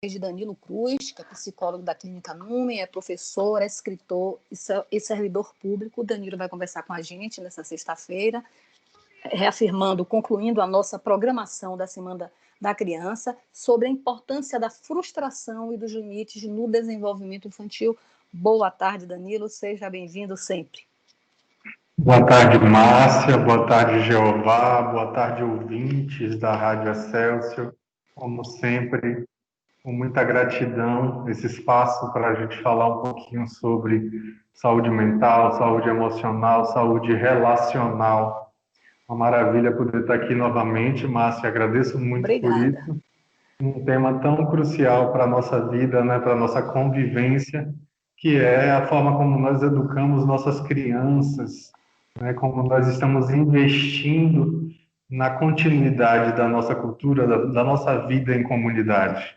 de Danilo Cruz, que é psicólogo da Clínica Numen, é professor, é escritor e servidor público. O Danilo vai conversar com a gente nessa sexta-feira, reafirmando, concluindo a nossa programação da Semana da Criança, sobre a importância da frustração e dos limites no desenvolvimento infantil. Boa tarde, Danilo, seja bem-vindo sempre. Boa tarde, Márcia, boa tarde, Jeová, boa tarde, ouvintes da Rádio Excelsior. Como sempre, com muita gratidão, esse espaço para a gente falar um pouquinho sobre saúde mental, saúde emocional, saúde relacional. Uma maravilha poder estar aqui novamente, Márcia, agradeço muito por Obrigada. isso. Um tema tão crucial para a nossa vida, né, para a nossa convivência, que é a forma como nós educamos nossas crianças, né, como nós estamos investindo na continuidade da nossa cultura, da nossa vida em comunidade.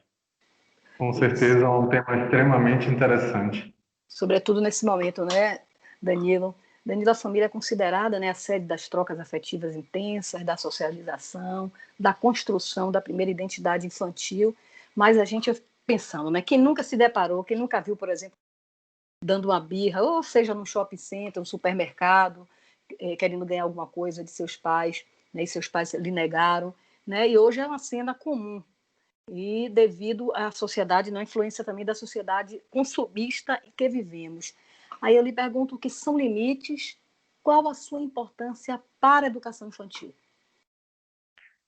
Com certeza é um tema extremamente interessante. Sobretudo nesse momento, né, Danilo? Danilo, a família é considerada, né, a sede das trocas afetivas intensas, da socialização, da construção da primeira identidade infantil, mas a gente pensando, né, quem nunca se deparou, quem nunca viu, por exemplo, dando uma birra, ou seja, no shopping center, no supermercado, querendo ganhar alguma coisa de seus pais, né, e seus pais lhe negaram, né, e hoje é uma cena comum, e devido à sociedade, na influência também da sociedade consumista em que vivemos. Aí eu lhe pergunto o que são limites, qual a sua importância para a educação infantil?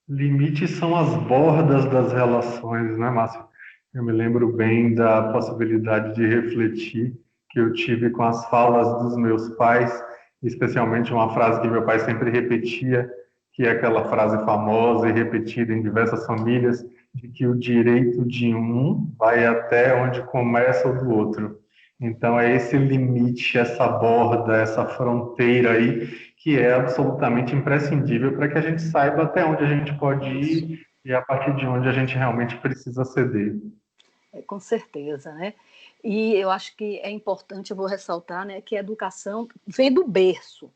Limites são as bordas das relações, né, Márcio? Eu me lembro bem da possibilidade de refletir que eu tive com as falas dos meus pais, especialmente uma frase que meu pai sempre repetia, que é aquela frase famosa e repetida em diversas famílias, de que o direito de um vai até onde começa o do outro. Então, é esse limite, essa borda, essa fronteira aí, que é absolutamente imprescindível para que a gente saiba até onde a gente pode ir e a partir de onde a gente realmente precisa ceder. Com certeza, né? E eu acho que é importante, eu vou ressaltar, né, que a educação vem do berço,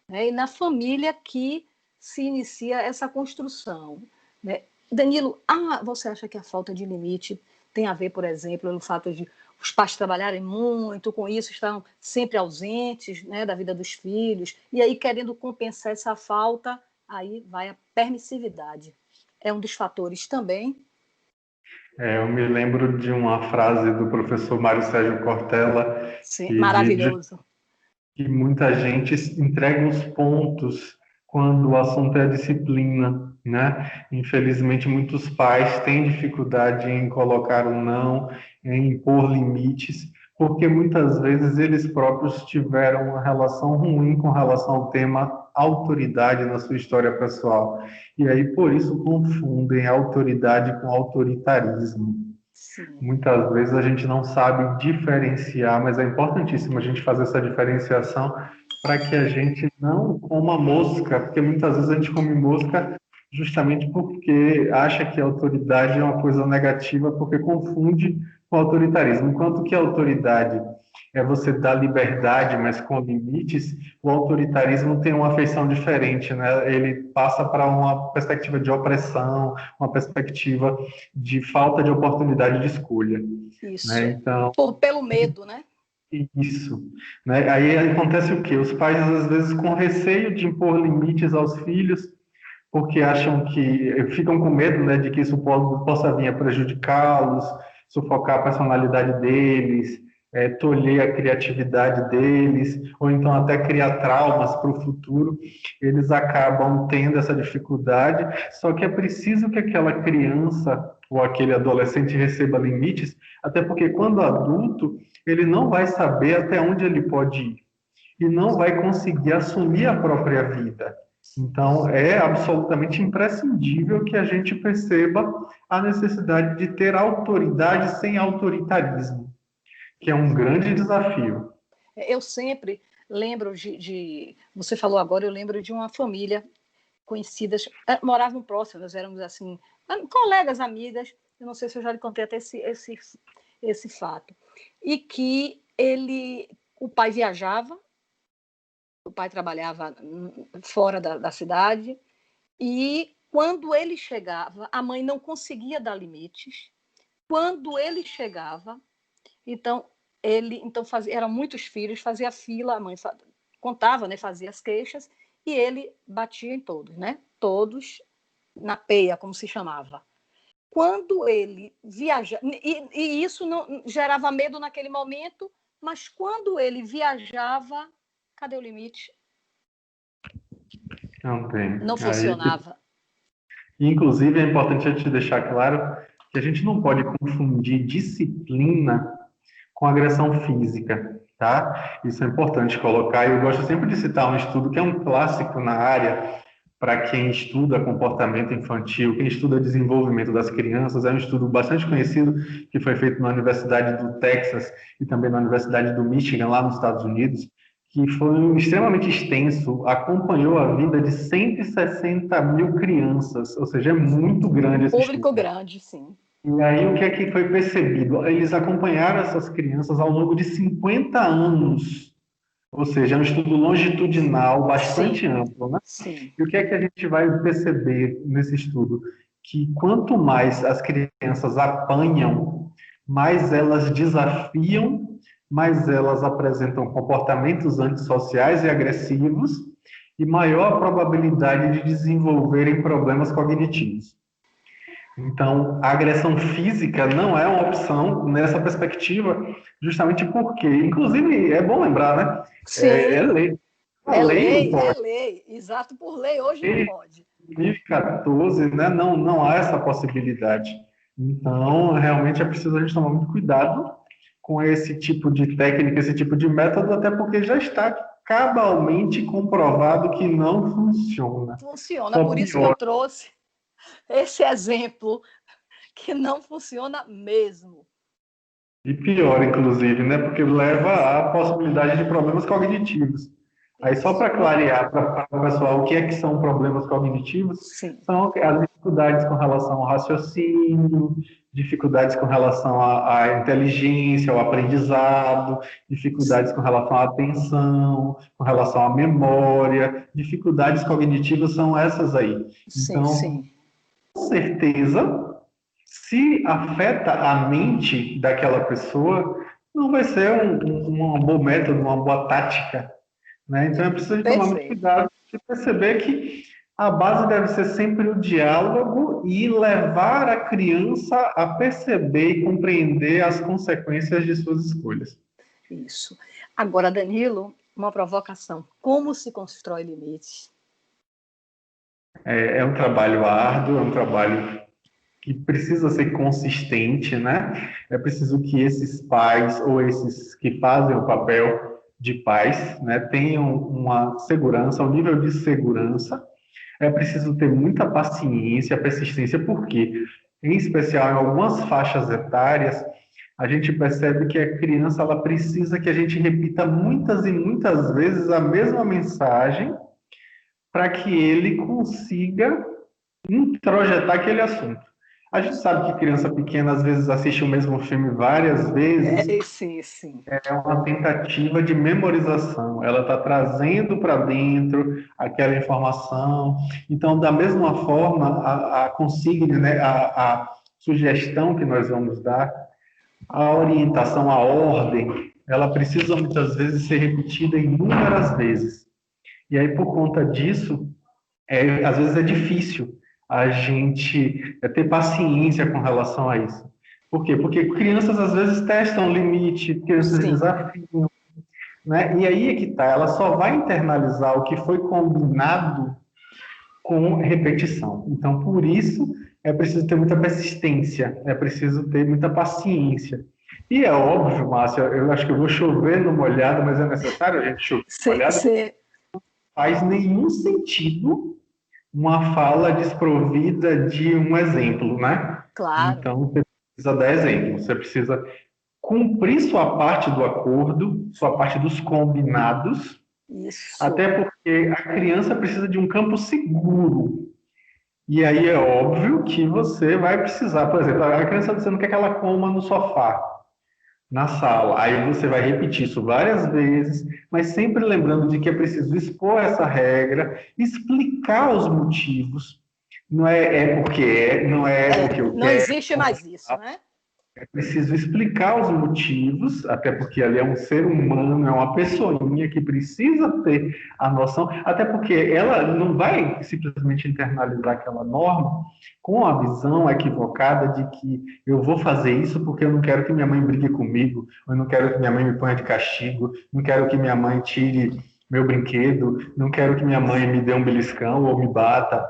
né, e na família que se inicia essa construção, né? Danilo, você acha que a falta de limite tem a ver, por exemplo, no fato de os pais trabalharem muito, com isso estão sempre ausentes, né, da vida dos filhos, e aí querendo compensar essa falta, aí vai a permissividade. É um dos fatores também. Eu me lembro de uma frase do professor Mário Sérgio Cortella, Sim, que diz maravilhoso. que muita gente entrega os pontos quando o assunto é a disciplina, né? Infelizmente, muitos pais têm dificuldade em colocar um não, em impor limites, porque muitas vezes eles próprios tiveram uma relação ruim com relação ao tema autoridade na sua história pessoal. E aí, por isso, confundem autoridade com autoritarismo. Sim. Muitas vezes a gente não sabe diferenciar, mas é importantíssimo a gente fazer essa diferenciação para que a gente não coma mosca, porque muitas vezes a gente come mosca justamente porque acha que a autoridade é uma coisa negativa, porque confunde com autoritarismo. Enquanto que a autoridade é você dar liberdade, mas com limites, o autoritarismo tem uma afeição diferente, né? Ele passa para uma perspectiva de opressão, uma perspectiva de falta de oportunidade de escolha, né? Isso. Então, Pelo medo, né? isso, né? Aí acontece o quê? Os pais, às vezes, com receio de impor limites aos filhos, porque acham que ficam com medo, né, de que isso possa vir a prejudicá-los, sufocar a personalidade deles, tolher a criatividade deles, ou então até criar traumas para o futuro. Eles acabam tendo essa dificuldade, só que é preciso que aquela criança ou aquele adolescente receba limites, até porque quando adulto, ele não vai saber até onde ele pode ir e não vai conseguir assumir a própria vida. Então, é absolutamente imprescindível que a gente perceba a necessidade de ter autoridade sem autoritarismo, que é um grande desafio. Eu sempre lembro você falou agora, eu lembro de uma família conhecidas, moravam próximas, nós éramos assim, colegas, amigas, eu não sei se eu já lhe contei até esse fato, e que o pai viajava, o pai trabalhava fora da cidade, e quando ele chegava, a mãe não conseguia dar limites, Quando ele chegava, então fazia, eram muitos filhos, fazia fila, a mãe contava, né, fazia as queixas, e ele batia em todos, né? Todos na peia, como se chamava. Quando ele viajava, e isso não gerava medo naquele momento, mas quando ele viajava, cadê o limite? Não tem. Não Aí, funcionava. inclusive, é importante a gente deixar claro que a gente não pode confundir disciplina com agressão física, tá? Isso é importante colocar. Eu gosto sempre de citar um estudo que é um clássico na área para quem estuda comportamento infantil, quem estuda desenvolvimento das crianças. É um estudo bastante conhecido que foi feito na Universidade do Texas e também na Universidade do Michigan, lá nos Estados Unidos, que foi extremamente extenso, acompanhou a vida de 160 mil crianças, ou seja, é muito grande esse Público estudo. grande, sim. E aí, o que é que foi percebido? Eles acompanharam essas crianças ao longo de 50 anos, ou seja, é um estudo longitudinal bastante Sim, amplo, né? sim. E o que é que a gente vai perceber nesse estudo? Que quanto mais as crianças apanham, mais elas desafiam, mais elas apresentam comportamentos antissociais e agressivos, e maior a probabilidade de desenvolverem problemas cognitivos. Então, a agressão física não é uma opção nessa perspectiva, justamente porque, inclusive, é bom lembrar, né? É Sim, lei. A lei não é pode. lei. Exato, por lei hoje não Desde pode. 2014, né, não há essa possibilidade. Então, realmente é preciso a gente tomar muito cuidado com esse tipo de técnica, esse tipo de método, até porque já está cabalmente comprovado que não funciona. Funciona, Só por isso que eu piora. trouxe esse exemplo que não funciona mesmo. E pior, inclusive, né? Porque leva à possibilidade de problemas cognitivos. Aí, só Isso, para clarear para o pessoal o que é que são problemas cognitivos, sim, são as dificuldades com relação ao raciocínio, dificuldades com relação à inteligência, ao aprendizado, dificuldades com relação à atenção, com relação à memória. Dificuldades cognitivas são essas aí. sim, Então, sim. com certeza, se afeta a mente daquela pessoa, não vai ser um bom método, uma boa tática, né? Então é preciso de tomar muito Perfeito. cuidado e perceber que a base deve ser sempre o diálogo e levar a criança a perceber e compreender as consequências de suas escolhas. Isso. Agora, Danilo, uma provocação. Como se constrói limites? É um trabalho árduo, é um trabalho que precisa ser consistente, né? É preciso que esses pais ou esses que fazem o papel de pais, né, tenham uma segurança, um nível de segurança. É preciso ter muita paciência, persistência, porque, em especial em algumas faixas etárias, a gente percebe que a criança ela precisa que a gente repita muitas e muitas vezes a mesma mensagem para que ele consiga introjetar aquele assunto. A gente sabe que criança pequena às vezes assiste o mesmo filme várias vezes, Sim, sim. é uma tentativa de memorização. Ela está trazendo para dentro aquela informação. Então, da mesma forma, a consigna, né, a sugestão que nós vamos dar, a orientação, a ordem, ela precisa muitas vezes ser repetida inúmeras vezes. E aí, por conta disso, às vezes é difícil a gente ter paciência com relação a isso. Por quê? Porque crianças às vezes testam o limite, crianças Sim, desafiam, né? E aí é que tá, ela só vai internalizar o que foi combinado com repetição. Então, por isso, é preciso ter muita persistência, é preciso ter muita paciência. E é óbvio, Márcia, eu acho que eu vou chover no molhado, mas é necessário a gente chover no molhado, você, faz nenhum sentido uma fala desprovida de um exemplo, né? claro, Então, você precisa dar exemplo, você precisa cumprir sua parte do acordo, sua parte dos combinados, isso. até porque a criança precisa de um campo seguro. E aí é óbvio que você vai precisar, por exemplo, a criança você não quer que ela coma no sofá, na sala. Aí você vai repetir isso várias vezes, mas sempre lembrando de que é preciso expor essa regra, explicar os motivos. Não é porque não é porque eu Não quero. existe mais isso, né? É preciso explicar os motivos, até porque ali é um ser humano, é uma pessoinha que precisa ter a noção, até porque ela não vai simplesmente internalizar aquela norma com a visão equivocada de que eu vou fazer isso porque eu não quero que minha mãe brigue comigo, eu não quero que minha mãe me ponha de castigo, não quero que minha mãe tire meu brinquedo, não quero que minha mãe me dê um beliscão ou me bata.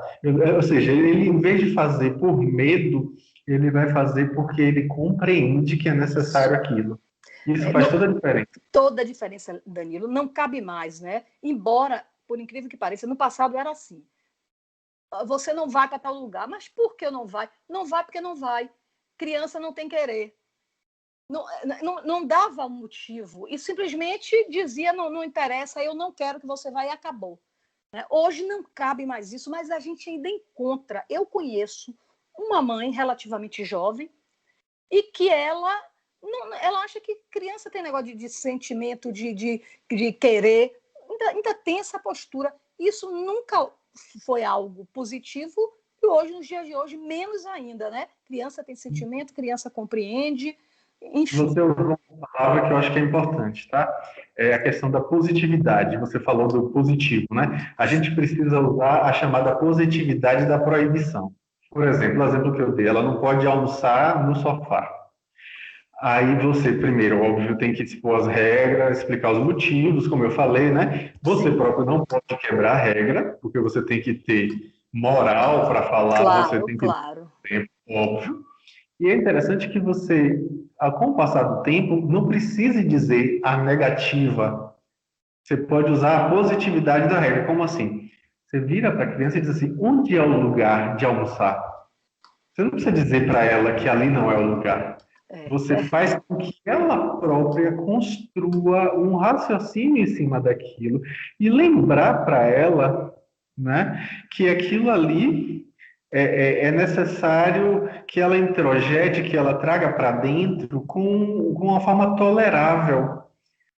Ou seja, ele, em vez de fazer por medo, ele vai fazer porque ele compreende que é necessário Isso. aquilo. Isso É, faz toda a diferença. toda a diferença, Danilo, não cabe mais, né? Embora, por incrível que pareça, no passado era assim. Você não vai para tal lugar, mas por que não vai? Não vai porque não vai. Criança não tem querer. Não dava um motivo e simplesmente dizia não interessa, eu não quero que você vá e acabou. Né? Hoje não cabe mais isso, mas a gente ainda encontra. Eu conheço uma mãe relativamente jovem e que ela acha que criança tem negócio de sentimento, de querer, ainda tem essa postura. Isso nunca foi algo positivo e hoje, nos dias de hoje, menos ainda, né? Criança tem sentimento, criança compreende, enfim. Você usou uma palavra que eu acho que é importante, tá? É a questão da positividade. Você falou do positivo, né? A gente precisa usar a chamada positividade da proibição. Por exemplo, o exemplo que eu dei, ela não pode almoçar no sofá. Aí você, primeiro, óbvio, tem que expor as regras, explicar os motivos, como eu falei, né? Você Sim, próprio não pode quebrar a regra, porque você tem que ter moral para falar, você claro, tem que ter claro. tempo, óbvio. E é interessante que você, com o passar do tempo, não precise dizer a negativa. Você pode usar a positividade da regra. Como assim? Você vira para a criança e diz assim: onde é o lugar de almoçar? Você não precisa dizer para ela que ali não é o lugar. Você faz com que ela própria construa um raciocínio em cima daquilo e lembrar para ela, né, que aquilo ali é necessário que ela introjete, que ela traga para dentro com uma forma tolerável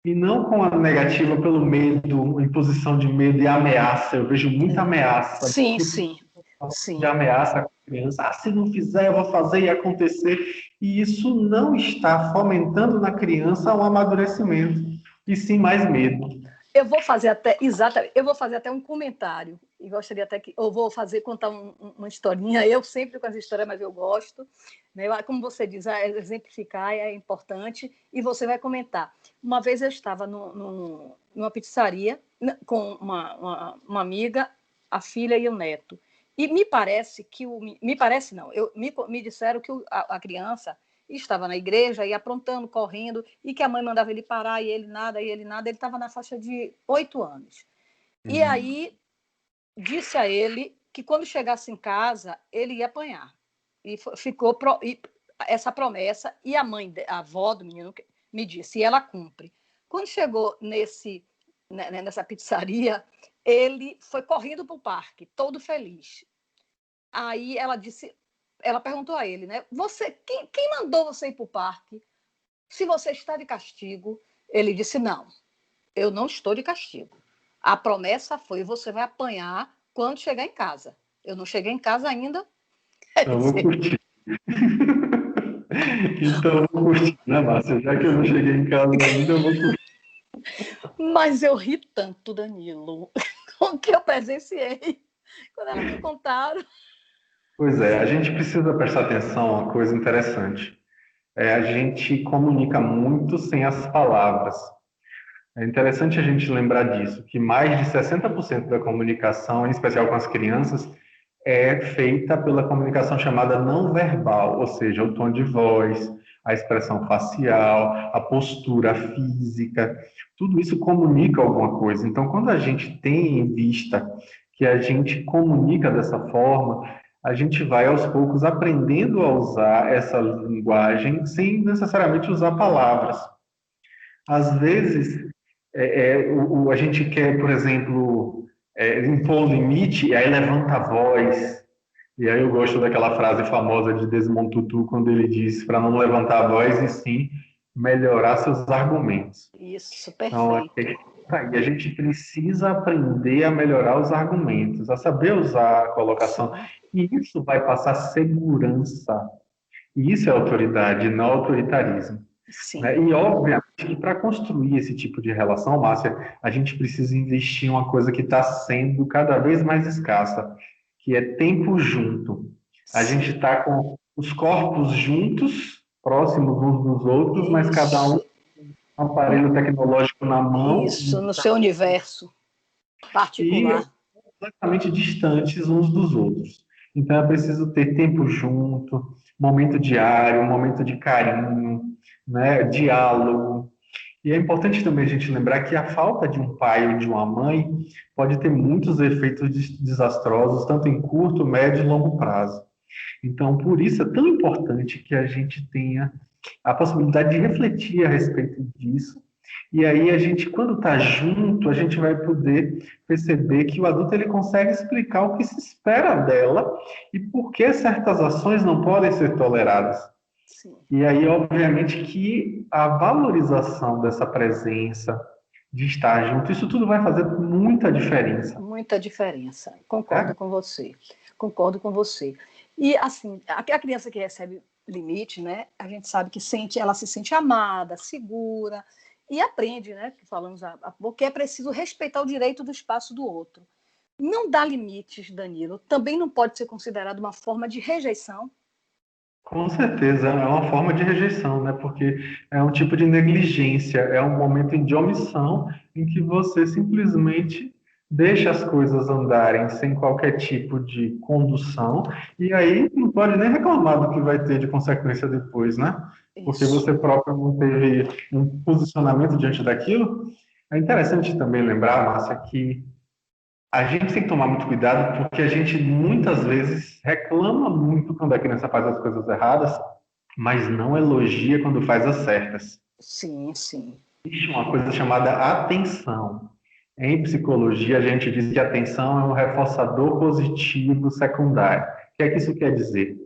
e não com a negativa pelo medo, imposição de medo e ameaça. Eu vejo muita ameaça, Sim, sim, de sim. ameaça com a criança. Ah, se não fizer, eu vou fazer e acontecer. E isso não está fomentando na criança um amadurecimento, e sim mais medo. Eu vou fazer até, exatamente, eu vou fazer até um comentário, e gostaria até que, eu vou contar uma historinha, eu sempre com as histórias, mas eu gosto, né? Como você diz, exemplificar é importante, e você vai comentar. Uma vez eu estava numa pizzaria com uma amiga, a filha e o neto, e me parece que, me parece não, me disseram que a criança estava na igreja e aprontando, correndo, e que a mãe mandava ele parar, e ele nada, ele estava na faixa de 8 anos. E aí disse a ele que quando chegasse em casa, ele ia apanhar. E ficou essa promessa, e a avó do menino me disse, e ela cumpre. Quando chegou nessa pizzaria, ele foi correndo para o parque, todo feliz. Aí ela perguntou a ele, né? Quem mandou você ir para o parque? Se você está de castigo, ele disse: não, eu não estou de castigo. A promessa foi: você vai apanhar quando chegar em casa. Eu não cheguei em casa ainda. Quer Eu vou dizer, curtir. Então, eu vou curtir, né, Márcia? Já que eu não cheguei em casa ainda, eu vou curtir. mas eu ri tanto, Danilo, com o que eu presenciei. Quando elas me contaram. Pois é, a gente precisa prestar atenção a uma coisa interessante. A gente comunica muito sem as palavras. É interessante a gente lembrar disso, que mais de 60% da comunicação, em especial com as crianças, é feita pela comunicação chamada não verbal, ou seja, o tom de voz, a expressão facial, a postura física, tudo isso comunica alguma coisa. Então, quando a gente tem em vista que a gente comunica dessa forma, a gente vai aos poucos aprendendo a usar essa linguagem sem necessariamente usar palavras. Às vezes, a gente quer, por exemplo, impor limite, e aí levanta a voz. E aí eu gosto daquela frase famosa de Desmond Tutu, quando ele diz para não levantar a voz e sim melhorar seus argumentos. Isso, Então, perfeito. aí a gente precisa aprender a melhorar os argumentos, a saber usar a colocação. Sim, E isso vai passar segurança. E isso é autoridade, não autoritarismo. Sim. Né? E, obviamente, que para construir esse tipo de relação, Márcia, a gente precisa investir em uma coisa que está sendo cada vez mais escassa, que é tempo junto. A gente Sim. está com os corpos juntos, próximos uns dos outros, mas cada um Isso. com um aparelho tecnológico na mão Isso, no seu universo e particular. completamente distantes uns dos outros. Então é preciso ter tempo junto, momento diário, momento de carinho, né, diálogo. E é importante também a gente lembrar que a falta de um pai ou de uma mãe pode ter muitos efeitos desastrosos, tanto em curto, médio e longo prazo. Então, por isso é tão importante que a gente tenha a possibilidade de refletir a respeito disso. E aí a gente, quando está junto, a gente vai poder perceber que o adulto ele consegue explicar o que se espera dela e por que certas ações não podem ser toleradas. Sim. E aí, obviamente, que a valorização dessa presença, de estar junto, isso tudo vai fazer muita diferença. Muita diferença. Concordo Né? com você. Concordo com você. E, assim, a criança que recebe limite, né, a gente sabe que ela se sente amada, segura, e aprende, né, que falamos porque é preciso respeitar o direito do espaço do outro. Não dar limites, Danilo, também não pode ser considerado uma forma de rejeição. Com certeza, é uma forma de rejeição, né? Porque é um tipo de negligência, é um momento de omissão em que você simplesmente deixa as coisas andarem sem qualquer tipo de condução, e aí não pode nem reclamar do que vai ter de consequência depois, né? Porque Isso. você próprio não teve um posicionamento diante daquilo. É interessante também lembrar, Márcia, que a gente tem que tomar muito cuidado porque a gente muitas vezes reclama muito quando a criança faz as coisas erradas, mas não elogia quando faz as certas. Sim, sim. Existe uma coisa chamada atenção. Em psicologia, a gente diz que a atenção é um reforçador positivo secundário. O que é que isso quer dizer?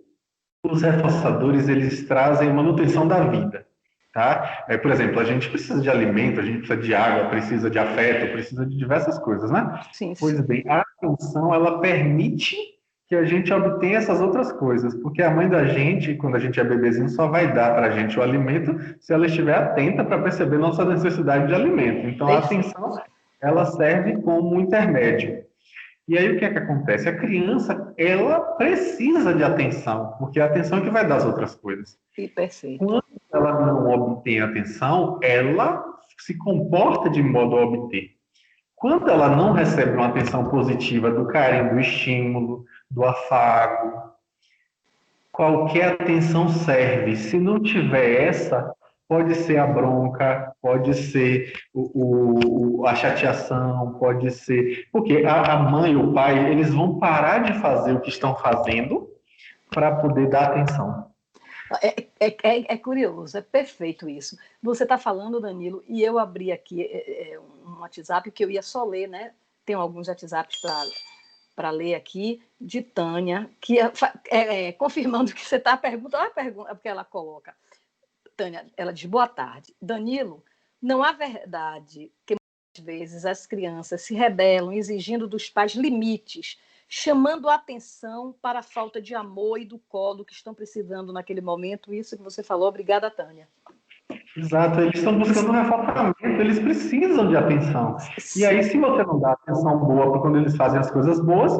Os reforçadores, eles trazem manutenção da vida, tá? Por exemplo, a gente precisa de alimento, a gente precisa de água, precisa de afeto, precisa de diversas coisas, né? Sim, Pois sim. bem, a atenção, ela permite que a gente obtenha essas outras coisas, porque a mãe da gente, quando a gente é bebezinho, só vai dar para a gente o alimento se ela estiver atenta para perceber nossa necessidade de alimento. Então, a Perfeito. atenção, ela serve como um intermédio. E aí o que é que acontece? A criança, ela precisa de atenção, porque a atenção é que vai dar as outras coisas. E perfeito. Quando ela não obtém atenção, ela se comporta de modo a obter. Quando ela não recebe uma atenção positiva do carinho, do estímulo, do afago, qualquer atenção serve. Se não tiver essa, pode ser a bronca, pode ser a chateação, pode ser. Porque a mãe, o pai, eles vão parar de fazer o que estão fazendo para poder dar atenção. É curioso, é perfeito isso. Você está falando, Danilo, e eu abri aqui um WhatsApp que eu ia só ler, né? Tem alguns WhatsApps para ler aqui, de Tânia, que confirmando que você está perguntando, porque ela coloca. Tânia, ela diz, boa tarde. Danilo, não há verdade que muitas vezes as crianças se rebelam exigindo dos pais limites, chamando a atenção para a falta de amor e do colo que estão precisando naquele momento. Isso que você falou. Obrigada, Tânia. Exato, eles estão buscando um reforçamento, eles precisam de atenção. E aí, se você não dá atenção boa para quando eles fazem as coisas boas,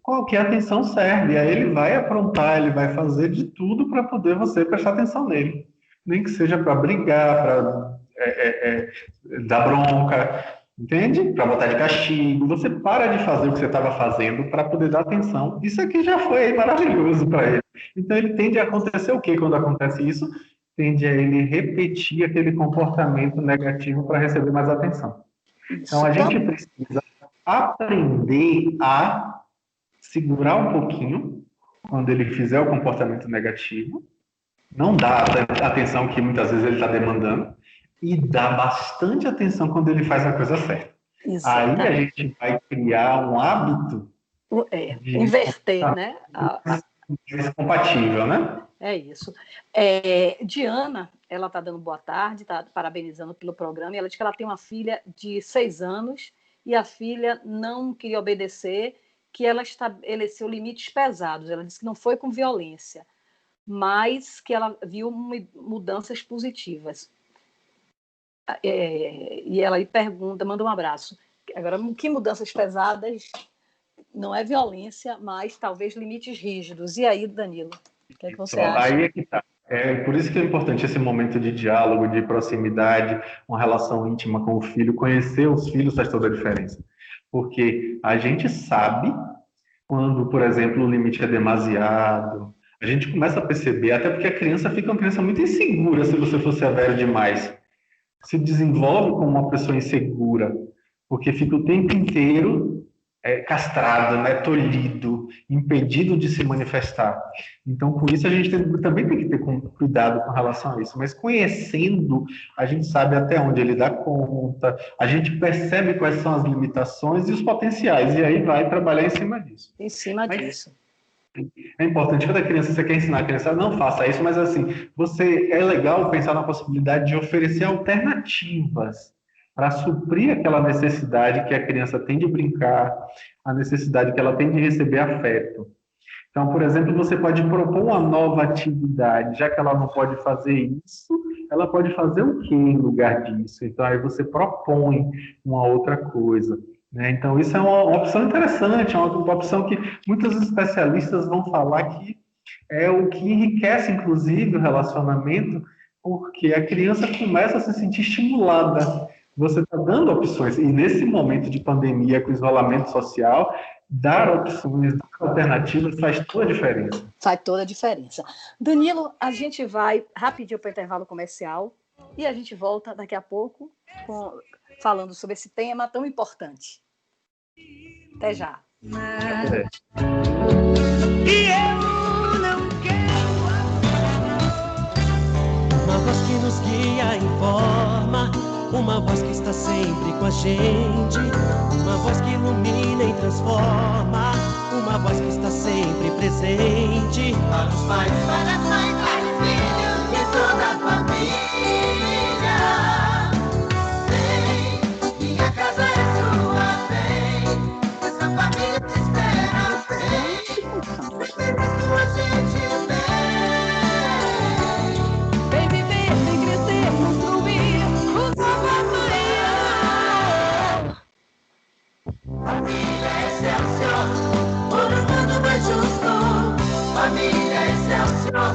qualquer atenção serve. E aí ele vai aprontar, ele vai fazer de tudo para poder você prestar atenção nele. Nem que seja para brigar, para dar bronca, entende? Para botar de castigo. Você para de fazer o que você estava fazendo para poder dar atenção. Isso aqui já foi maravilhoso para ele. Então ele tende a acontecer o quê quando acontece isso? Tende a ele repetir aquele comportamento negativo para receber mais atenção. Então Isso. a gente precisa aprender a segurar um pouquinho quando ele fizer o comportamento negativo, não dar a atenção que muitas vezes ele está demandando e dar bastante atenção quando ele faz a coisa certa. Aí a Exatamente. gente vai criar um hábito de Inverter, né? mais compatível, né? É isso. Diana, ela está dando boa tarde, está parabenizando pelo programa, e ela diz que ela tem uma filha de 6 anos e a filha não queria obedecer, que ela estabeleceu limites pesados. Ela disse que não foi com violência, mas que ela viu mudanças positivas. E ela aí pergunta, manda um abraço. Agora, que mudanças pesadas? Não é violência, mas talvez limites rígidos. E aí, Danilo, o que é que você acha? Aí é que tá. É por isso que é importante esse momento de diálogo, de proximidade, uma relação íntima com o filho. Conhecer os filhos faz toda a diferença. Porque a gente sabe quando, por exemplo, o limite é demasiado. A gente começa a perceber, até porque a criança fica uma criança muito insegura se você for severo demais. Se desenvolve como uma pessoa insegura, porque fica o tempo inteiro castrado, né, tolhido, impedido de se manifestar. Então, com isso, a gente também tem que ter cuidado com relação a isso. Mas conhecendo, a gente sabe até onde ele dá conta, a gente percebe quais são as limitações e os potenciais, e aí vai trabalhar em cima disso. Em cima Mas disso. é importante, quando a criança, você quer ensinar a criança, não faça isso, mas assim, é legal pensar na possibilidade de oferecer alternativas para suprir aquela necessidade que a criança tem de brincar, a necessidade que ela tem de receber afeto. Então, por exemplo, você pode propor uma nova atividade, já que ela não pode fazer isso, ela pode fazer o que em lugar disso? Então, aí você propõe uma outra coisa. Né? Então, isso é uma opção interessante, é uma opção que muitos especialistas vão falar que é o que enriquece, inclusive, o relacionamento, porque a criança começa a se sentir estimulada. Você está dando opções, e nesse momento de pandemia, com isolamento social, dar opções, dar alternativas faz toda a diferença. Faz toda a diferença. Danilo, a gente vai rapidinho para o intervalo comercial e a gente volta daqui a pouco falando sobre esse tema tão importante. Até já. É. E eu não quero uma voz que nos guia, informa, uma voz que está sempre com a gente, uma voz que ilumina e transforma, uma voz que está sempre presente. Para os pais, para as mães, para os filhos e toda a família. Vem, minha casa é sua, vem, essa família te espera, vem, esperando a gente vem. Vem viver, vem crescer, construir o novo amanhã. Família Excelsior, por um mundo mais justo. Família Excelsior,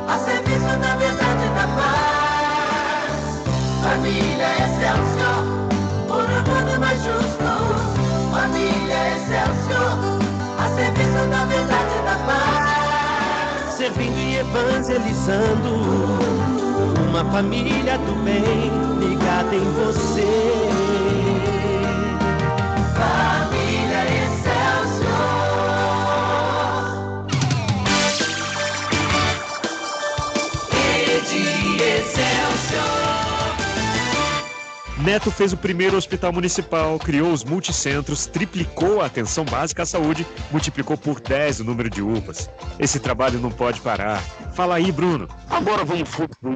a serviço da verdade e da paz. Família Excelsior, por um mundo mais justo. Família Excelsior, a serviço da verdade e da paz. Servindo e evangelizando, uma família do bem ligada em você. Família Excelsior. Rede Excelsior. Neto fez o primeiro hospital municipal, criou os multicentros, triplicou a atenção básica à saúde, multiplicou por 10 o número de UPAs. Esse trabalho não pode parar. Fala aí, Bruno. Agora vamos futebol.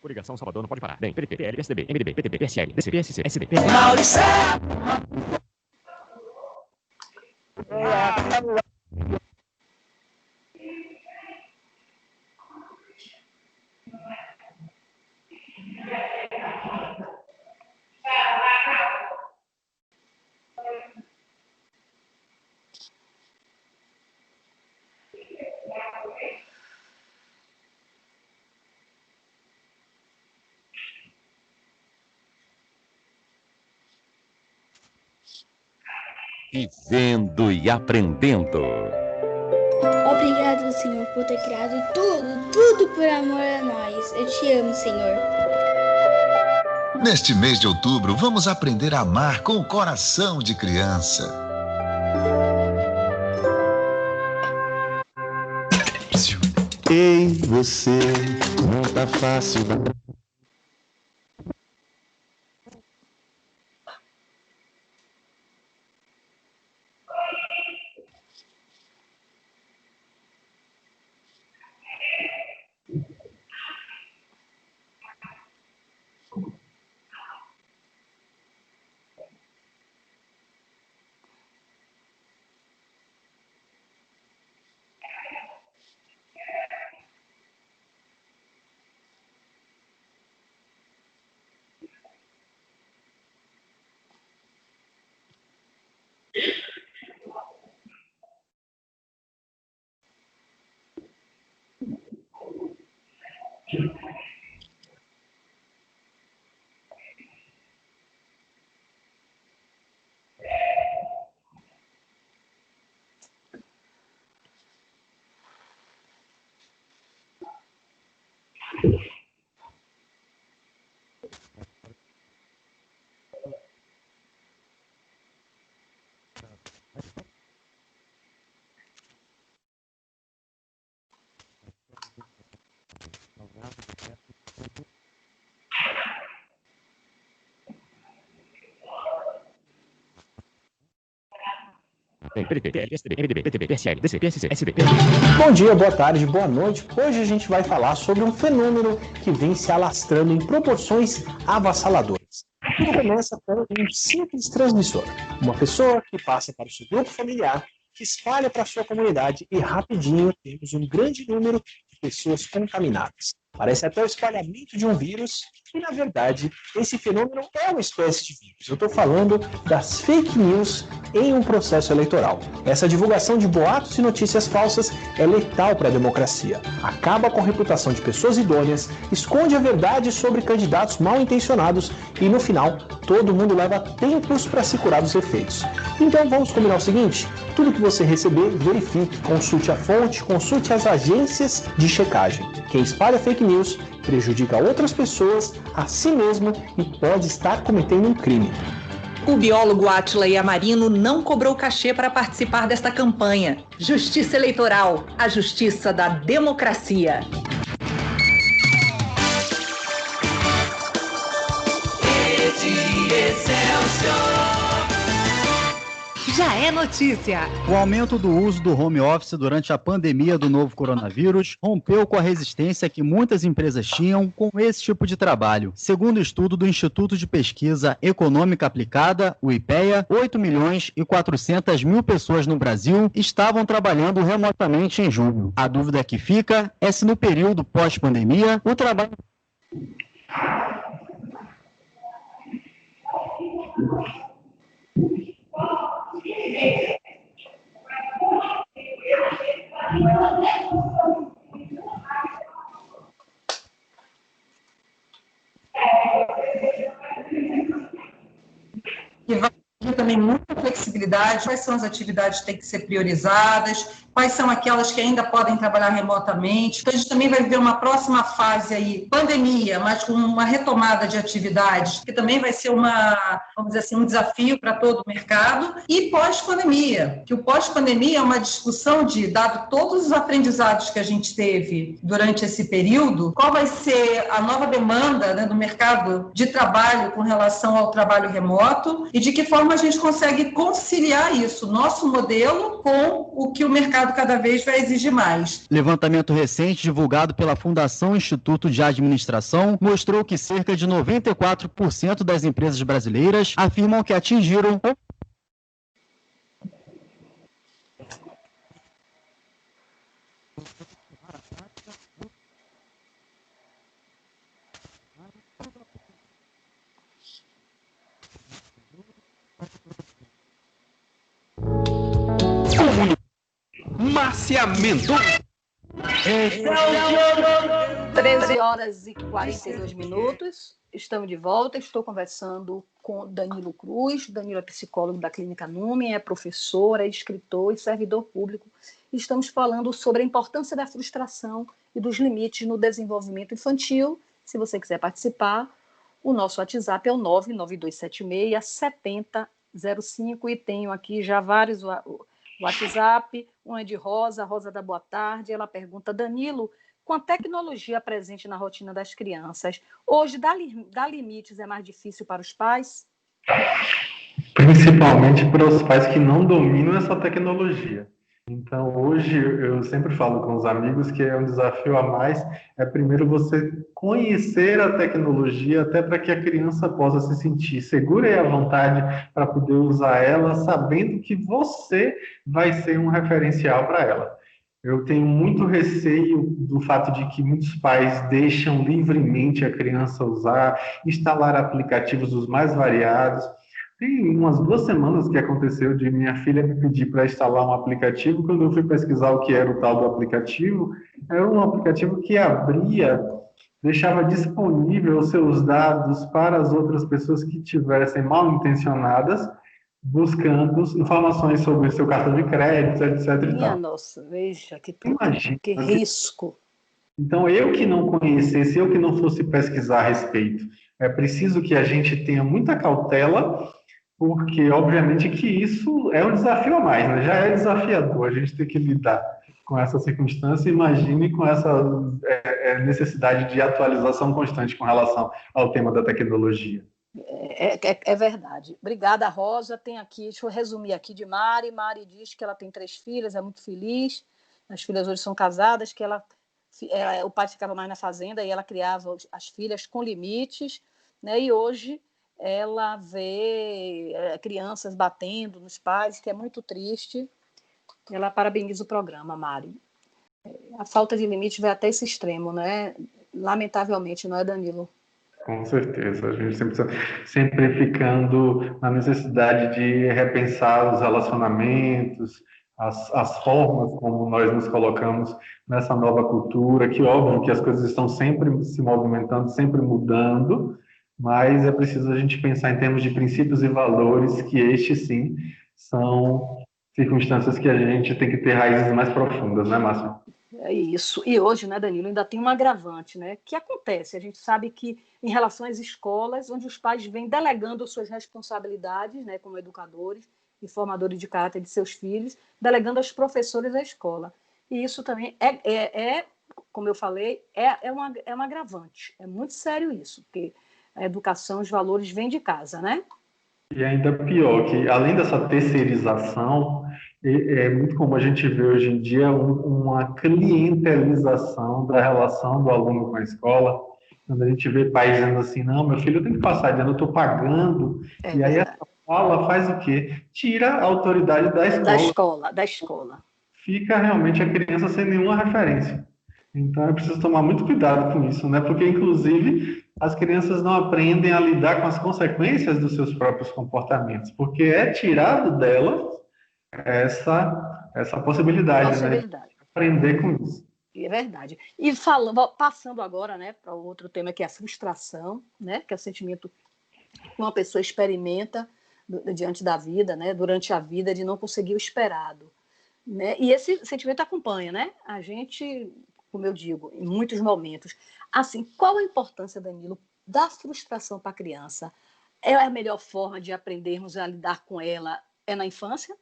Coligação Salvador não pode parar. Bem, PDT, PL, PSDB, MDB, PTB, PSL, DC, PSC, SD, PSD. Maurício. Vivendo e aprendendo. Obrigado, Senhor, por ter criado tudo por amor a nós. Eu te amo, Senhor. Neste mês de outubro, vamos aprender a amar com o coração de criança. Ei, você, não tá fácil. Bom dia, boa tarde, boa noite. Hoje a gente vai falar sobre um fenômeno que vem se alastrando em proporções avassaladoras. Tudo começa com um simples transmissor. Uma pessoa que passa para o seu grupo familiar, que espalha para a sua comunidade e rapidinho temos um grande número de pessoas contaminadas. Parece até o espalhamento de um vírus e, na verdade, esse fenômeno é uma espécie de vírus. Eu estou falando das fake news em um processo eleitoral. Essa divulgação de boatos e notícias falsas é letal para a democracia. Acaba com a reputação de pessoas idôneas, esconde a verdade sobre candidatos mal intencionados e, no final, todo mundo leva tempos para se curar dos efeitos. Então vamos combinar o seguinte: tudo que você receber, verifique, consulte a fonte, consulte as agências de checagem. Quem espalha fake news prejudica outras pessoas, a si mesmo e pode estar cometendo um crime. O biólogo Átila Yamarino não cobrou cachê para participar desta campanha. Justiça Eleitoral, a justiça da democracia. Já é notícia. O aumento do uso do home office durante a pandemia do novo coronavírus rompeu com a resistência que muitas empresas tinham com esse tipo de trabalho. Segundo o estudo do Instituto de Pesquisa Econômica Aplicada, o IPEA, 8.400.000 pessoas no Brasil estavam trabalhando remotamente em julho. A dúvida que fica é se no período pós-pandemia o trabalho... E vai ter também muita flexibilidade, quais são as atividades que têm que ser priorizadas, quais são aquelas que ainda podem trabalhar remotamente. Então, a gente também vai viver uma próxima fase aí, pandemia, mas com uma retomada de atividades, que também vai ser vamos dizer assim, um desafio para todo o mercado. E pós-pandemia, que o pós-pandemia é uma discussão de, dado todos os aprendizados que a gente teve durante esse período, qual vai ser a nova demanda, né, do mercado de trabalho com relação ao trabalho remoto e de que forma a gente consegue conciliar isso, nosso modelo, com o que o mercado cada vez vai exigir mais. Levantamento recente divulgado pela Fundação Instituto de Administração mostrou que cerca de 94% das empresas brasileiras afirmam que atingiram Márcia Mendonça. 13h42. Estamos de volta. Estou conversando com Danilo Cruz. Danilo é psicólogo da Clínica Numen, é professor, é escritor e servidor público. Estamos falando sobre a importância da frustração e dos limites no desenvolvimento infantil. Se você quiser participar, o nosso WhatsApp é o 99276-7005 e tenho aqui já vários WhatsApp. Um é de Rosa da Boa Tarde. Ela pergunta: Danilo, com a tecnologia presente na rotina das crianças, hoje dar limites é mais difícil para os pais? Principalmente para os pais que não dominam essa tecnologia. Então, hoje, eu sempre falo com os amigos que é um desafio a mais, é primeiro você conhecer a tecnologia, até para que a criança possa se sentir segura e à vontade para poder usar ela, sabendo que você vai ser um referencial para ela. Eu tenho muito receio do fato de que muitos pais deixam livremente a criança usar, instalar aplicativos dos mais variados. Tem umas 2 semanas que aconteceu de minha filha me pedir para instalar um aplicativo. Quando eu fui pesquisar o que era o tal do aplicativo, era um aplicativo que abria, deixava disponível os seus dados para as outras pessoas que tivessem mal intencionadas, buscando informações sobre seu cartão de crédito, etc. Minha nossa, veja, que Imagina, risco. Então, eu que não conhecesse, eu que não fosse pesquisar a respeito, é preciso que a gente tenha muita cautela, porque, obviamente, que isso é um desafio a mais, né? Já é desafiador a gente ter que lidar com essa circunstância, imagine com essa necessidade de atualização constante com relação ao tema da tecnologia. É verdade. Obrigada, Rosa. Tem aqui, deixa eu resumir aqui de Mari. Mari diz que ela tem 3 filhas, é muito feliz. As filhas hoje são casadas, que o pai ficava mais na fazenda e ela criava as filhas com limites, né? E hoje ela vê crianças batendo nos pais, que é muito triste. Ela parabeniza o programa, Mari. A falta de limite vai até esse extremo, né? Lamentavelmente, não é, Danilo? Com certeza, a gente sempre ficando na necessidade de repensar os relacionamentos, as formas como nós nos colocamos nessa nova cultura, que óbvio que as coisas estão sempre se movimentando, sempre mudando, mas é preciso a gente pensar em termos de princípios e valores, que estes sim são circunstâncias que a gente tem que ter raízes mais profundas, né, Márcia? É isso. E hoje, né, Danilo, ainda tem um agravante, né? Que acontece. A gente sabe que em relação às escolas, onde os pais vêm delegando suas responsabilidades, né, como educadores e formadores de caráter de seus filhos, delegando aos professores da escola. E isso também como eu falei, um agravante. É muito sério isso, porque a educação, os valores vêm de casa, né? E ainda pior, que além dessa terceirização, é muito comum a gente ver hoje em dia uma clientelização da relação do aluno com a escola, quando a gente vê pais dizendo assim, não, meu filho tem que passar de ano, eu estou pagando, e aí essa fala faz o quê? Tira a autoridade da escola. Da escola. Fica realmente a criança sem nenhuma referência. Então, é preciso tomar muito cuidado com isso, né? Porque, inclusive, as crianças não aprendem a lidar com as consequências dos seus próprios comportamentos, porque é tirado delas essa possibilidade, né? De aprender com isso. É verdade. E passando agora, né, para o outro tema, que é a frustração, né? Que é o sentimento que uma pessoa experimenta diante da vida, né? Durante a vida, de não conseguir o esperado. Né? E esse sentimento acompanha, né? A gente, como eu digo, em muitos momentos. Assim, qual a importância, Danilo, da frustração para a criança? É a melhor forma de aprendermos a lidar com ela na infância?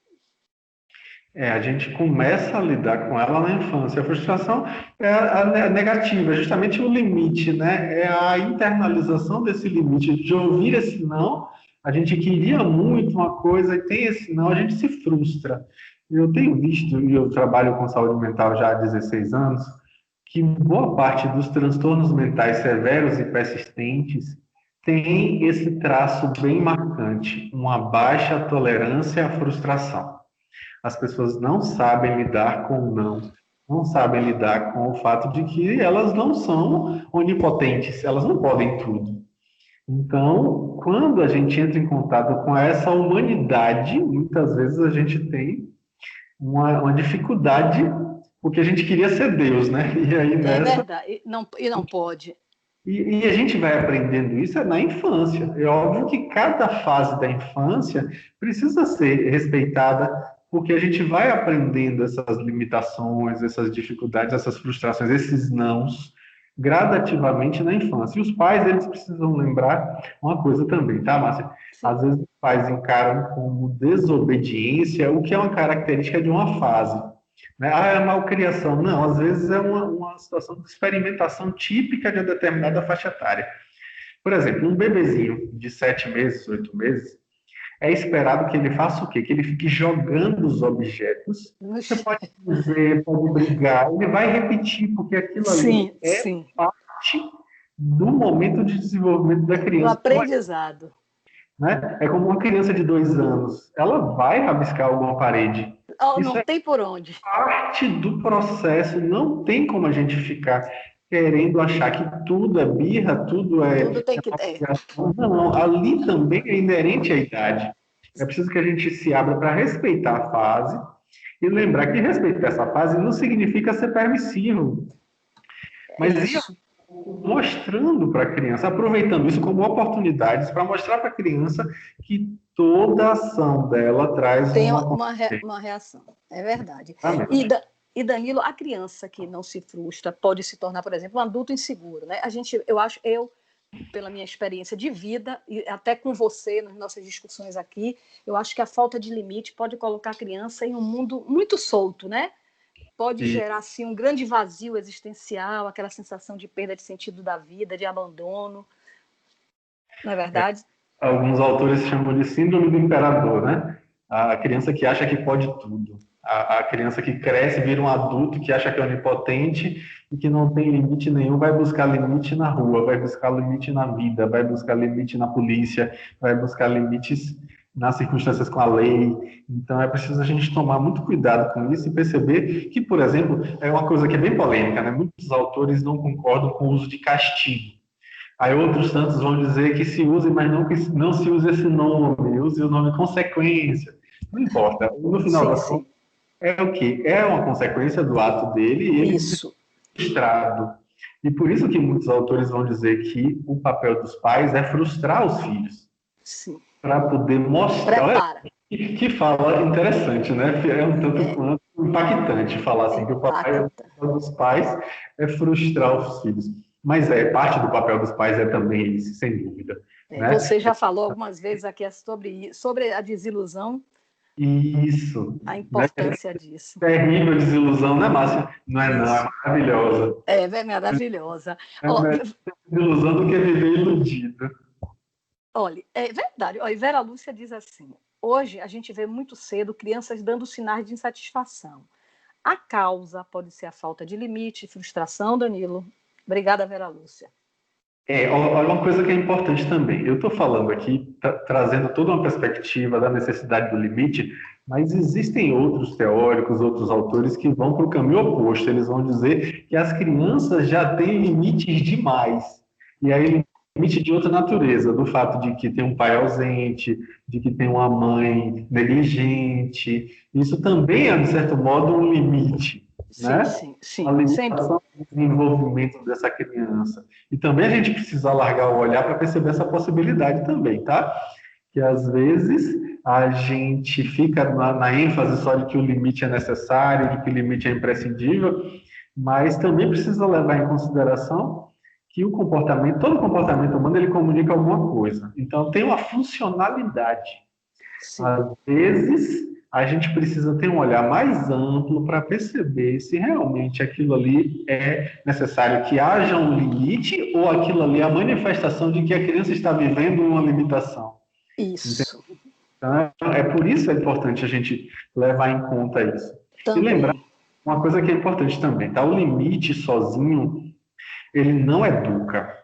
A gente começa a lidar com ela na infância. A frustração é a negativa, é justamente o limite, né? É a internalização desse limite, de ouvir esse não. A gente queria muito uma coisa e tem esse não, a gente se frustra. Eu tenho visto, e eu trabalho com saúde mental já há 16 anos, que boa parte dos transtornos mentais severos e persistentes tem esse traço bem marcante, uma baixa tolerância à frustração. As pessoas não sabem lidar com o não sabem lidar com o fato de que elas não são onipotentes, elas não podem tudo. Então, quando a gente entra em contato com essa humanidade, muitas vezes a gente tem uma dificuldade, porque a gente queria ser Deus, né? E aí nessa... É verdade, e não pode. E a gente vai aprendendo isso na infância. É óbvio que cada fase da infância precisa ser respeitada, porque a gente vai aprendendo essas limitações, essas dificuldades, essas frustrações, esses nãos, gradativamente na infância. E os pais, eles precisam lembrar uma coisa também, tá, Márcia? Às vezes os pais encaram como desobediência o que é uma característica de uma fase. Né? É malcriação. Não, às vezes é uma situação de experimentação típica de uma determinada faixa etária. Por exemplo, um bebezinho de 7 meses, 8 meses, é esperado que ele faça o quê? Que ele fique jogando os objetos. Você pode dizer, pode brigar, ele vai repetir, porque aquilo ali parte do momento de desenvolvimento da criança. Do aprendizado. Né? É como uma criança de 2 anos, ela vai rabiscar alguma parede. Não tem por onde. Parte do processo, não tem como a gente ficar querendo achar que tudo é birra, tudo tem que ter. Não, ali também é inerente à idade. É preciso que a gente se abra para respeitar a fase e lembrar que respeitar essa fase não significa ser permissivo. Mas mostrando para a criança, aproveitando isso como oportunidades para mostrar para a criança que toda ação dela traz uma reação. É verdade. E Danilo, a criança que não se frustra pode se tornar, por exemplo, um adulto inseguro, né? Eu, pela minha experiência de vida, e até com você, nas nossas discussões aqui, eu acho que a falta de limite pode colocar a criança em um mundo muito solto, né? Pode gerar, assim, um grande vazio existencial, aquela sensação de perda de sentido da vida, de abandono. Não é verdade? Alguns autores chamam de síndrome do imperador, né? A criança que acha que pode tudo. A criança que cresce, vira um adulto que acha que é onipotente e que não tem limite nenhum, vai buscar limite na rua, vai buscar limite na vida, vai buscar limite na polícia, vai buscar limites nas circunstâncias com a lei. Então, é preciso a gente tomar muito cuidado com isso e perceber que, por exemplo, é uma coisa que é bem polêmica, né? Muitos autores não concordam com o uso de castigo. Aí outros tantos vão dizer que se use, mas não que não se use esse nome, use o nome consequência. Não importa. No final das contas, é o quê? É uma consequência do ato dele e ele é frustrado. E por isso que muitos autores vão dizer que o papel dos pais é frustrar os filhos. Sim. Para poder mostrar. Prepara. Que fala interessante, né? É um tanto quanto impactante falar assim, que o papel dos pais é frustrar os filhos. Mas parte do papel dos pais é também esse, sem dúvida. Né? Você já falou algumas vezes aqui sobre a desilusão. Isso. A importância disso. Terrível desilusão, né, Márcia? Não, é maravilhosa. É maravilhosa. É melhor desilusão do que viver iludido. Olha, é verdade. Olha, Vera Lúcia diz assim, hoje a gente vê muito cedo crianças dando sinais de insatisfação. A causa pode ser a falta de limite, frustração, Danilo. Obrigada, Vera Lúcia. Olha uma coisa que é importante também. Eu estou falando aqui, trazendo toda uma perspectiva da necessidade do limite, mas existem outros teóricos, outros autores que vão para o caminho oposto. Eles vão dizer que as crianças já têm limites demais. E aí, limite de outra natureza, do fato de que tem um pai ausente, de que tem uma mãe negligente. Isso também é, de certo modo, um limite. Né? Sim. A limitação do desenvolvimento dessa criança. E também a gente precisa alargar o olhar para perceber essa possibilidade também, tá? Que às vezes a gente fica na ênfase só de que o limite é necessário, de que o limite é imprescindível, mas também precisa levar em consideração que todo comportamento humano, ele comunica alguma coisa. Então, tem uma funcionalidade. Sim. Às vezes, a gente precisa ter um olhar mais amplo para perceber se realmente aquilo ali é necessário que haja um limite ou aquilo ali é a manifestação de que a criança está vivendo uma limitação. Isso. Então, por isso é importante a gente levar em conta isso. Também. E lembrar uma coisa que é importante também, tá? O limite sozinho, ele não educa.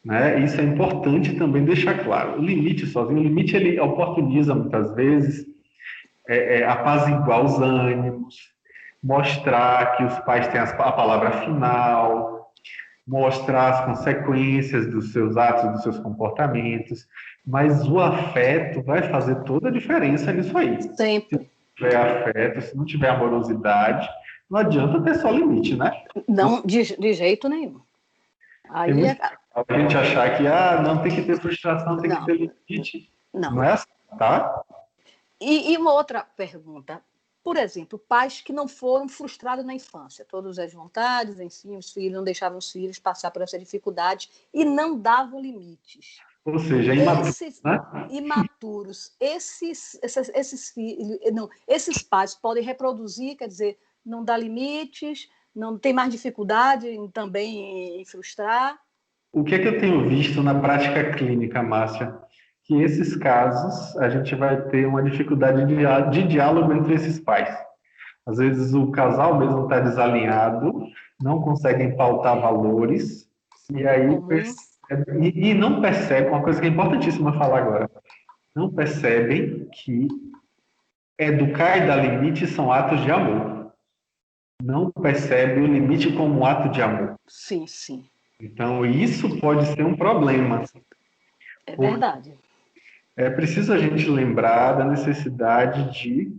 Né? Isso é importante também deixar claro. O limite sozinho, ele oportuniza muitas vezes, apaziguar os ânimos, mostrar que os pais têm a palavra final, mostrar as consequências dos seus atos, dos seus comportamentos, mas o afeto vai fazer toda a diferença nisso aí. Sempre. Se não tiver afeto, se não tiver amorosidade, não adianta ter só limite, né? Não, de jeito nenhum. Aí a gente achar que não tem que ter frustração, tem que ter limite. Não é assim, tá? E uma outra pergunta. Por exemplo, pais que não foram frustrados na infância, todas as vontades, enfim, os filhos não deixavam os filhos passar por essa dificuldade e não davam limites. Ou seja, imaturos, esses pais podem reproduzir, quer dizer, não dá limites, não tem mais dificuldade também em frustrar. O que é que eu tenho visto na prática clínica, Márcia? Que esses casos a gente vai ter uma dificuldade de diálogo entre esses pais. Às vezes o casal mesmo está desalinhado, não conseguem pautar valores, e aí e não percebem, uma coisa que é importantíssima falar agora, não percebem que educar e dar limite são atos de amor. Não percebem o limite como um ato de amor. Sim, sim. Então, isso pode ser um problema. É verdade. É preciso a gente lembrar da necessidade de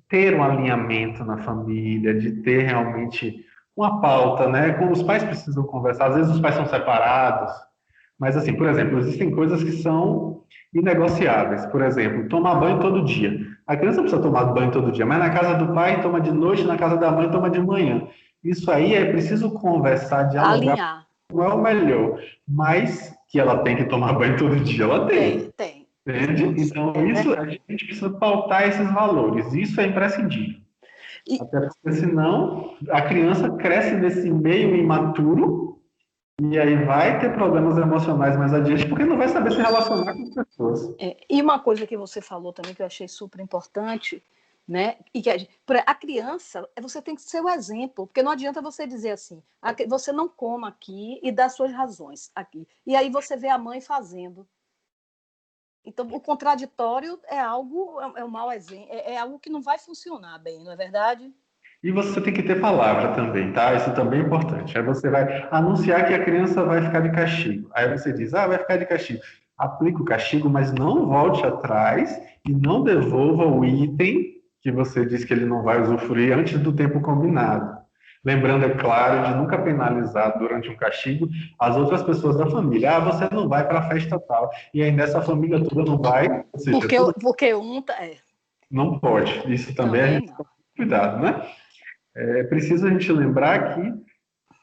ter um alinhamento na família, de ter realmente uma pauta, né? Como os pais precisam conversar, às vezes os pais são separados, mas assim, por exemplo, existem coisas que são inegociáveis. Por exemplo, tomar banho todo dia. A criança precisa tomar banho todo dia, mas na casa do pai toma de noite, na casa da mãe toma de manhã. Isso aí é preciso conversar, dialogar. Alinhar. Não é o melhor, mas que ela tem que tomar banho todo dia, ela tem. Tem. Entende? Então, a gente precisa pautar esses valores. Isso é imprescindível. Até porque, senão, a criança cresce nesse meio imaturo E aí vai ter problemas emocionais mais adiante, porque não vai saber se relacionar com as pessoas. E uma coisa que você falou também que eu achei super importante, né? E que a criança, você tem que ser o exemplo, porque não adianta você dizer assim, você não coma aqui e dá suas razões aqui. E aí você vê a mãe fazendo. Então, o contraditório é algo, é um mau exemplo, é algo que não vai funcionar bem, não é verdade? E você tem que ter palavra também, tá? Isso também é importante. Aí você vai anunciar que a criança vai ficar de castigo. Aí você diz, vai ficar de castigo. Aplica o castigo, mas não volte atrás e não devolva o item que você disse que ele não vai usufruir antes do tempo combinado. Lembrando, é claro, de nunca penalizar durante um castigo as outras pessoas da família. Você não vai para a festa tal. E aí nessa família toda não vai. Ou seja, porque um não pode. Isso também a gente tem que tomar cuidado, né? É preciso a gente lembrar que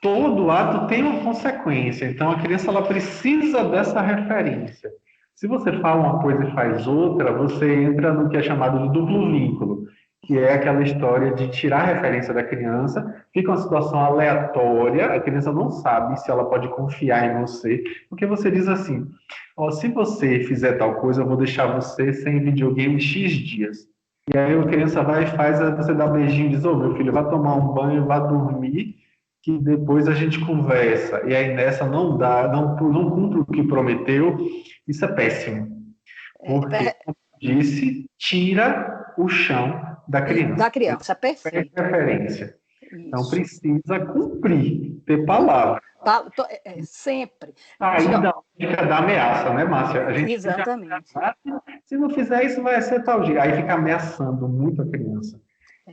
todo ato tem uma consequência. Então, a criança ela precisa dessa referência. Se você fala uma coisa e faz outra, você entra no que é chamado de duplo vínculo, que é aquela história de tirar a referência da criança, fica uma situação aleatória, a criança não sabe se ela pode confiar em você, porque você diz assim, se você fizer tal coisa, eu vou deixar você sem videogame X dias. E aí a criança vai e faz, você dá um beijinho e diz, meu filho, vá tomar um banho, vá dormir, que depois a gente conversa. E aí nessa não cumpre o que prometeu, isso é péssimo. Porque, como eu disse, tira o chão da criança. Da criança, perfeito. Referência. Então precisa cumprir, ter palavra. Sempre. Ainda fica da ameaça, né, Márcia? A gente exatamente. Se não fizer isso, vai ser tal dia. Aí fica ameaçando muito a criança.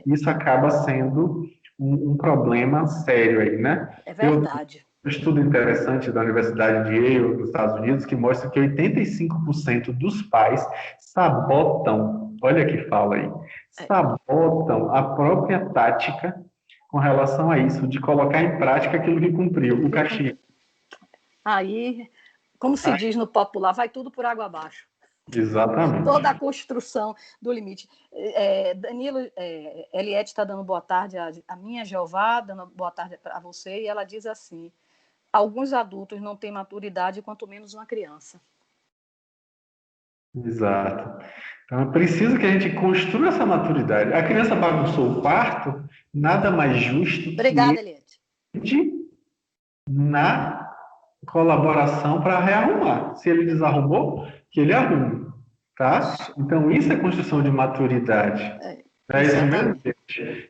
Isso acaba sendo um problema sério aí, né? É verdade. Um estudo interessante da Universidade de Yale, nos Estados Unidos, que mostra que 85% dos pais sabotam, olha que fala aí, sabotam a própria tática com relação a isso, de colocar em prática aquilo que cumpriu, o castigo. Aí, como se diz no popular, vai tudo por água abaixo. Exatamente. Toda a construção do limite. Danilo, Eliette está dando boa tarde a minha Jeová, dando boa tarde a você, e ela diz assim, alguns adultos não têm maturidade, quanto menos uma criança. Exato. Então, é preciso que a gente construa essa maturidade. A criança bagunçou o quarto, nada mais justo Obrigada, Eliette. Na colaboração para rearrumar. Se ele desarrumou, que ele arrume. Tá? Então, isso é construção de maturidade.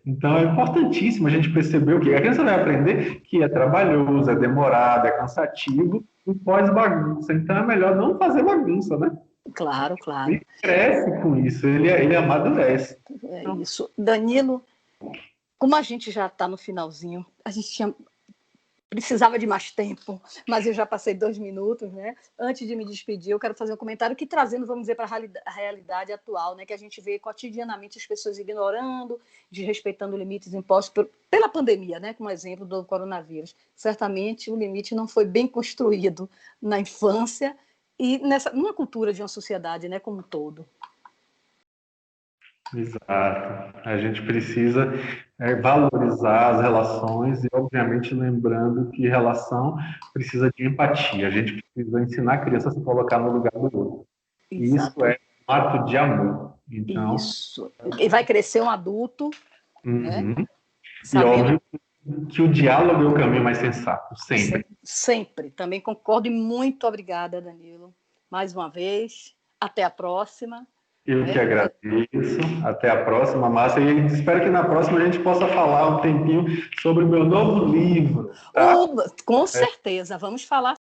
Então, é importantíssimo a gente perceber o que a criança vai aprender que é trabalhoso, é demorado, é cansativo e pós-bagunça. Então, é melhor não fazer bagunça, né? Claro. Ele cresce com isso, ele amadurece. É isso. Danilo, como a gente já está no finalzinho, a gente precisava de mais tempo, mas eu já passei 2 minutos, né? Antes de me despedir, eu quero fazer um comentário que trazendo, vamos dizer, para a realidade atual, né? Que a gente vê cotidianamente as pessoas ignorando, desrespeitando limites impostos pela pandemia, né? Como exemplo do coronavírus. Certamente o limite não foi bem construído na infância e numa cultura de uma sociedade, né? Como um todo. Exato. A gente precisa valorizar as relações e, obviamente, lembrando que relação precisa de empatia. A gente precisa ensinar a criança a se colocar no lugar do outro. Exato. Isso é um ato de amor. Então, isso. E vai crescer um adulto, né? E óbvio que o diálogo é o caminho mais sensato, sempre. Sempre. Também concordo e muito obrigada, Danilo. Mais uma vez. Até a próxima. Eu que agradeço. Até a próxima, Márcia. E espero que na próxima a gente possa falar um tempinho sobre o meu novo livro. Tá? Com certeza. Vamos falar.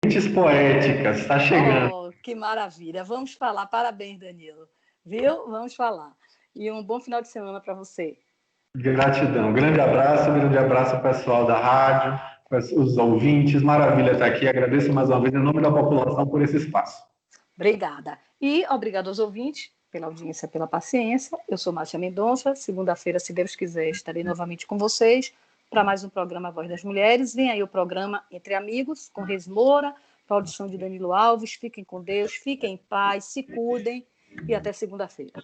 Mentes Poéticas. Está chegando. Oh, que maravilha. Vamos falar. Parabéns, Danilo. Viu? Vamos falar. E um bom final de semana para você. Gratidão. Grande abraço pessoal da rádio, os ouvintes. Maravilha estar aqui. Agradeço mais uma vez em nome da população por esse espaço. Obrigada. E obrigado aos ouvintes pela audiência, pela paciência. Eu sou Márcia Mendonça. Segunda-feira, se Deus quiser, estarei novamente com vocês para mais um programa Voz das Mulheres. Vem aí o programa Entre Amigos, com Reis Moura, produção de Danilo Alves. Fiquem com Deus, fiquem em paz, se cuidem e até segunda-feira.